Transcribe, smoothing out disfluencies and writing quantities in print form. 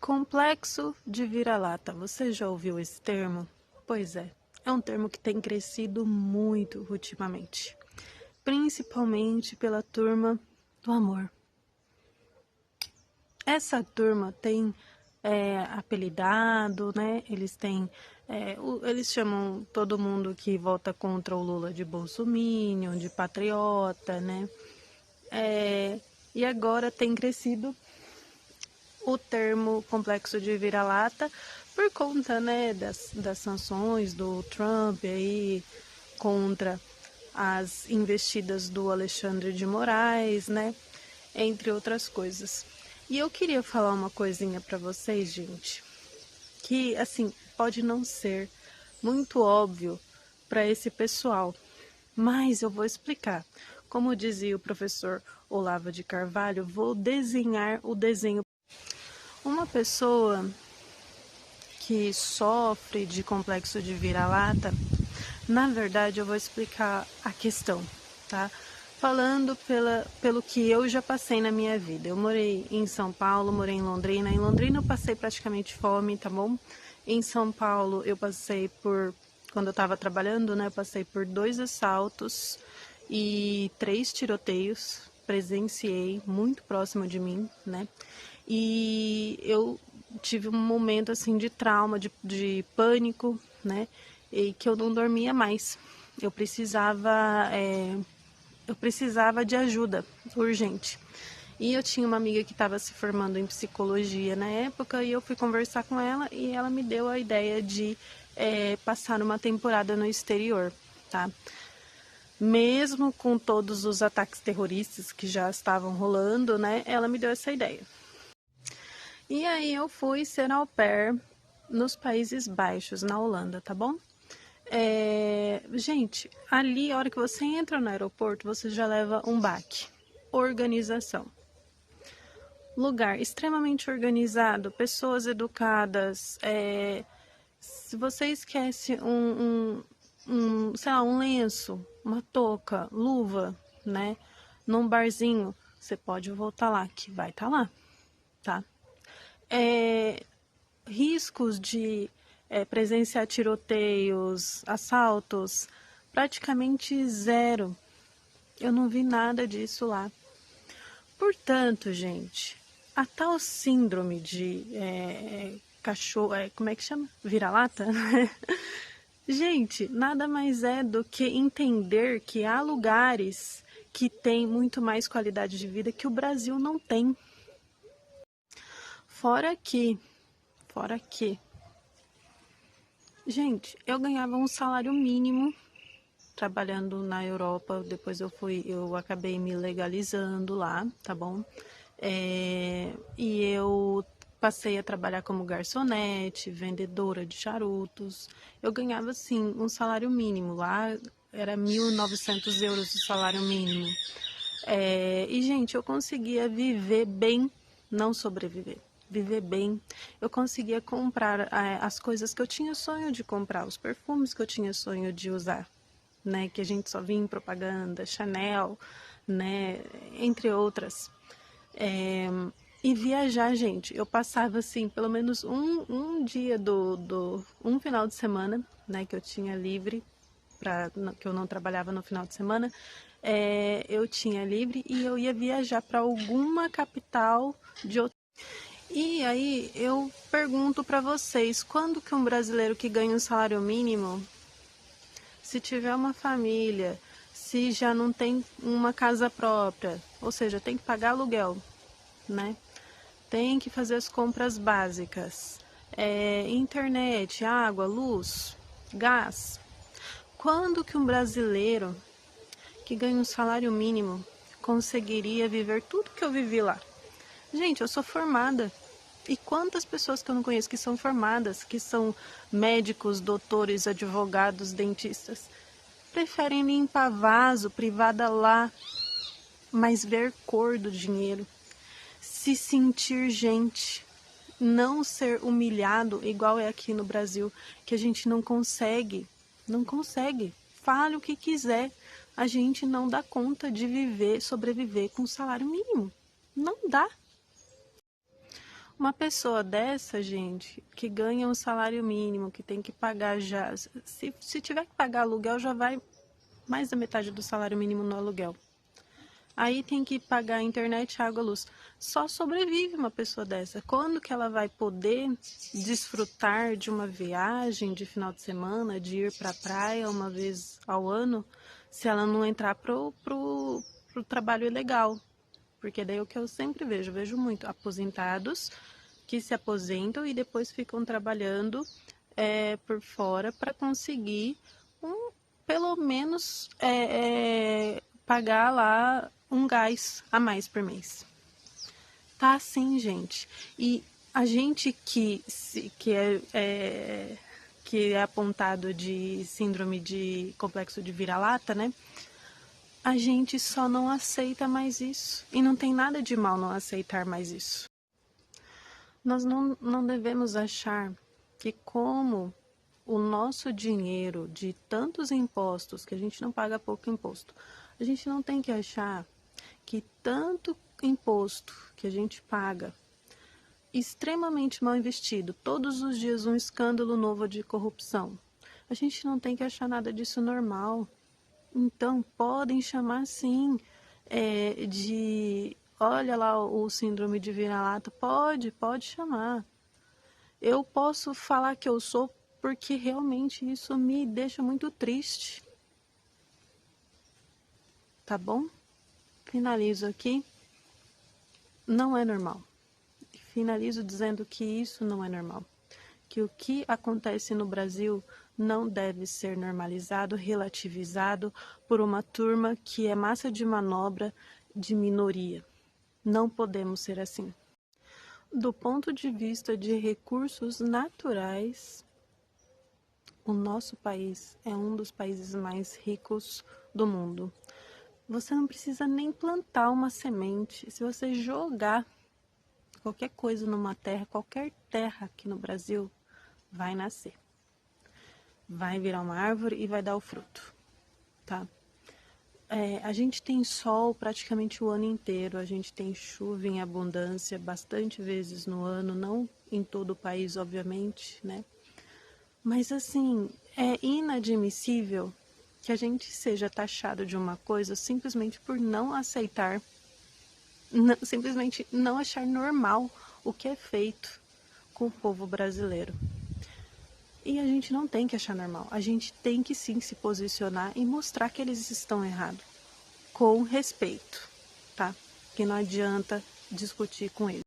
Complexo de vira-lata. Você já ouviu esse termo? Pois é um termo que tem crescido muito ultimamente, principalmente pela turma do amor. Essa turma tem apelidado, né? Eles chamam todo mundo que vota contra o Lula de bolsominion, de patriota, né? E agora tem crescido o termo complexo de vira-lata por conta, né, das sanções do Trump aí contra as investidas do Alexandre de Moraes, né, entre outras coisas. E eu queria falar uma coisinha para vocês, gente, que assim pode não ser muito óbvio para esse pessoal, mas eu vou explicar. Como dizia o professor Olavo de Carvalho, vou desenhar o desenho. Uma pessoa que sofre de complexo de vira-lata, na verdade eu vou explicar a questão, tá? Falando pelo que eu já passei na minha vida. Eu morei em São Paulo, morei em Londrina. Em Londrina eu passei praticamente fome, tá bom? Em São Paulo eu passei quando eu tava trabalhando, né? Eu passei por 2 assaltos e 3 tiroteios. Presenciei muito próximo de mim, né? E eu tive um momento assim de trauma, de pânico, né? E que eu não dormia mais. Eu precisava de ajuda urgente. E eu tinha uma amiga que estava se formando em psicologia na época e eu fui conversar com ela e ela me deu a ideia de passar uma temporada no exterior, tá? Mesmo com todos os ataques terroristas que já estavam rolando, né? Ela me deu essa ideia. E aí eu fui ser au pair nos Países Baixos, na Holanda, tá bom? Gente, ali, a hora que você entra no aeroporto, você já leva um baque. Organização. Lugar extremamente organizado, pessoas educadas. Se você esquece sei lá, um lenço, uma touca, luva, né? Num barzinho, você pode voltar lá, que vai estar lá, tá? Riscos de presenciar tiroteios, assaltos, praticamente zero. Eu não vi nada disso lá. Portanto, gente, a tal síndrome de cachorro, como é que chama? Vira-lata? Gente, nada mais é do que entender que há lugares que têm muito mais qualidade de vida que o Brasil não tem. Fora que, gente, eu ganhava um salário mínimo trabalhando na Europa. Depois eu acabei me legalizando lá, tá bom? E eu passei a trabalhar como garçonete, vendedora de charutos. Eu ganhava, assim, um salário mínimo. Lá era 1.900 euros o salário mínimo. E, gente, eu conseguia viver bem, não sobreviver. Viver bem. Eu conseguia comprar as coisas que eu tinha sonho de comprar, os perfumes que eu tinha sonho de usar, né? Que a gente só via em propaganda, Chanel, né? Entre outras. E viajar, gente, eu passava assim, pelo menos um dia um final de semana, né, que eu tinha livre, que eu não trabalhava no final de semana, eu tinha livre e eu ia viajar para alguma capital de outro. E aí eu pergunto para vocês, quando que um brasileiro que ganha um salário mínimo, se tiver uma família, se já não tem uma casa própria, ou seja, tem que pagar aluguel, né? Tem que fazer as compras básicas, internet, água, luz, gás. Quando que um brasileiro que ganha um salário mínimo conseguiria viver tudo que eu vivi lá? Gente, eu sou formada. E quantas pessoas que eu não conheço que são formadas, que são médicos, doutores, advogados, dentistas, preferem limpar vaso, privada lá, mas ver cor do dinheiro, se sentir gente, não ser humilhado igual é aqui no Brasil, que a gente não consegue. Fale o que quiser, a gente não dá conta de sobreviver com salário mínimo. Não dá. Uma pessoa dessa, gente, que ganha um salário mínimo, que tem que pagar já, se tiver que pagar aluguel, já vai mais da metade do salário mínimo no aluguel. Aí tem que pagar internet, água, luz. Só sobrevive uma pessoa dessa. Quando que ela vai poder desfrutar de uma viagem de final de semana, de ir para a praia uma vez ao ano, se ela não entrar pro trabalho ilegal? Porque daí é o que eu sempre vejo muito aposentados que se aposentam e depois ficam trabalhando por fora para conseguir pelo menos pagar lá um gás a mais por mês. Tá assim, gente. E a gente que é apontado de síndrome de complexo de vira-lata, né? A gente só não aceita mais isso. E não tem nada de mal não aceitar mais isso. Nós não devemos achar que como o nosso dinheiro de tantos impostos, que a gente não paga pouco imposto, a gente não tem que achar que tanto imposto que a gente paga, extremamente mal investido, todos os dias um escândalo novo de corrupção, a gente não tem que achar nada disso normal. Então, podem chamar sim olha lá o síndrome de vira-lata, pode chamar. Eu posso falar que eu sou porque realmente isso me deixa muito triste. Tá bom? Finalizo aqui. Não é normal. Finalizo dizendo que isso não é normal. Que o que acontece no Brasil não deve ser normalizado, relativizado por uma turma que é massa de manobra de minoria. Não podemos ser assim. Do ponto de vista de recursos naturais, o nosso país é um dos países mais ricos do mundo. Você não precisa nem plantar uma semente. Se você jogar qualquer coisa numa terra, qualquer terra aqui no Brasil, vai nascer. Vai virar uma árvore e vai dar o fruto, tá? A gente tem sol praticamente o ano inteiro, a gente tem chuva em abundância bastante vezes no ano, não em todo o país, obviamente, né? Mas assim, é inadmissível que a gente seja taxado de uma coisa simplesmente por não aceitar, simplesmente não achar normal o que é feito com o povo brasileiro. E a gente não tem que achar normal, a gente tem que sim se posicionar e mostrar que eles estão errados, com respeito, tá? Que não adianta discutir com eles.